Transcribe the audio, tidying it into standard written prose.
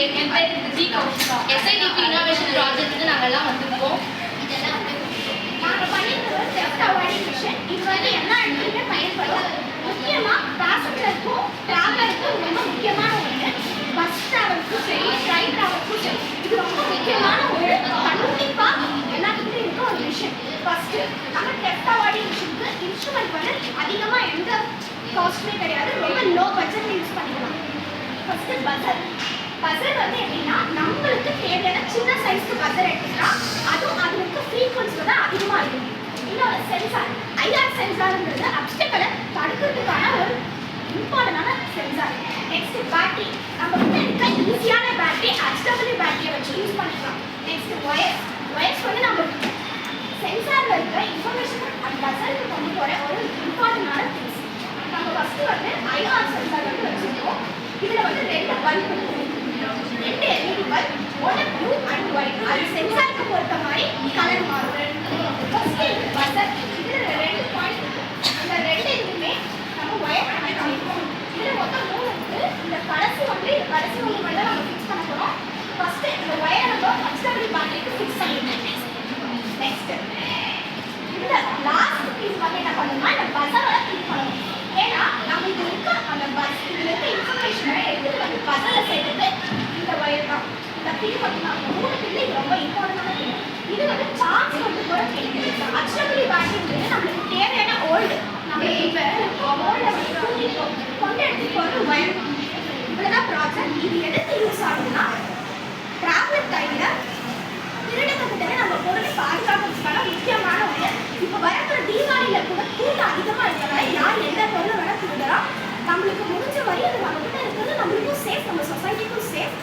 என் பேர் G Kaushika. எஸ்ஐடிபி innovation ப்ராஜெக்ட்டுக்கு நாங்கள்லாம் வந்திருக்கோம். இதெல்லாம் நாங்கள் பண்ணியிருக்கிற செஃப்ட் அவாய்டிங் மிஷன் இது வந்து எல்லா இடத்துலையுமே பயன்படும். முக்கியமாக பேசஞ்சருக்கும் ட்ராவலருக்கும் ரொம்ப முக்கியமான ஒன்று. பஸ் ட்ராவலுக்கும் சரி, ட்ரெயின் ட்ராவலுக்கும் சரி, இது ரொம்ப முக்கியமான ஒரு கண்டிப்பாக எல்லாத்துக்குமே இருக்க ஒரு மிஷன். ஃபஸ்ட்டு நம்ம செஃப்ட் அவாய்டிங் மிஷனுக்கு இன்ஸ்ட்ருமெண்ட் வந்து அதிகமாக எந்த காஸ்ட்டுமே கிடையாது, ரொம்ப லோ பட்ஜெட்டில் யூஸ் பண்ணிக்கலாம். ஃபஸ்ட்டு பஸர் வந்து எப்படின்னா நம்மளுக்கு தேவையான சின்ன சைஸ்க்கு பஸர் எடுத்துக்கலாம். அதுவும் அதுக்கு ஃப்ரீக்வன்சி வந்து அதிகமாக இருக்கும். இன்னொரு சென்சார், ஐஆர் சென்சார்ன்றது அப்டக்கலை தடுக்கிறதுக்கான ஒரு இம்பார்ட்டண்டான சென்சார். நெக்ஸ்ட் பேட்டரி, நம்ம கிட்ட இருக்க ஈஸியான பேட்டரி HW பேட்டரியை வச்சு யூஸ் பண்ணிக்கலாம். நெக்ஸ்ட் ஒயர்ஸ் வந்து நம்ம சென்சாரில் இருக்கிற இன்ஃபர்மேஷன் அந்த பஸருக்கு கொண்டு போகிற ஒரு இம்பார்ட்டண்டான திங்ஸ். நம்ம ஃபஸ்ட்டு வந்து ஐஆர் சென்சார் வந்து வச்சுருக்கோம். இதில் வந்து 2 பல்ப் இருக்கும், 2 LED பல்ப், ஒன்று ப்ளூ அண்ட் ஒயிட். அது சென்சாருக்கு பொறுத்த மாதிரி கலர் மாறும். ஃபஸ்ட்டு பஸர், இதில் 2 பாயிண்ட் இருக்குது. அந்த 2 இதுவுமே நம்ம ஒயர் கனெக்ட் பண்ணிருக்கோம். இதில் மொத்தம் 3 இருக்குது. இந்த கடைசி ஒன்று மட்டும் நம்ம ஃபிக்ஸ் பண்ண போகிறோம். ஃபஸ்ட்டு இந்த ஒயரை நம்ம HW பேட்டரிக்கு ஃபிக்ஸ் பண்ணிருக்கோம். நெக்ஸ்ட் இந்த லாஸ்ட் பீஸ் வந்து என்ன பண்ணணும்னா இந்த பஸரை ஃபில் பண்ணணும். ஏன்னா நம்ம இது இருக்க அந்த இதில் இருக்க இன்ஃபர்மேஷனை எடுத்துட்டு வந்து பஸரை சேர்த்துட்டு இந்த ஒயர் தான் இந்த பின் பார்த்தீங்கன்னா 3 பின்னு இது ரொம்ப இம்பார்ட்டண்டான பின். இது வந்து சார்ஜ் வந்து கூட HW பேட்டரின்றது நம்மளுக்கு தேவையான ஓல்டு நம்மளுக்கு இப்போ ஓல்டை வந்து கொண்டு எடுத்துட்டு போகிற ஒயர். இவ்வளோதான் ப்ராஜெக்ட். இது எதுக்கு யூஸ் ஆகுதுன்னா டிராவல் டைமில் திருடங்கிட்ட நம்ம பொருளை பாதுகாக்கிறதுக்கான முக்கியமான ஒன்று. இப்போ வரக்கூடிய தீபாவளியில் கூட கூட்டம் அதிகமாக இருக்கிறனால யார் எந்த பொருளை வேணால் திருடலாம். நம்மளுக்கு முடிஞ்ச வரை அது நம்மகிட்ட இருக்கிறது நம்மளுக்கும் சேஃப், நம்ம சொசைட்டிக்கும் சேஃப்.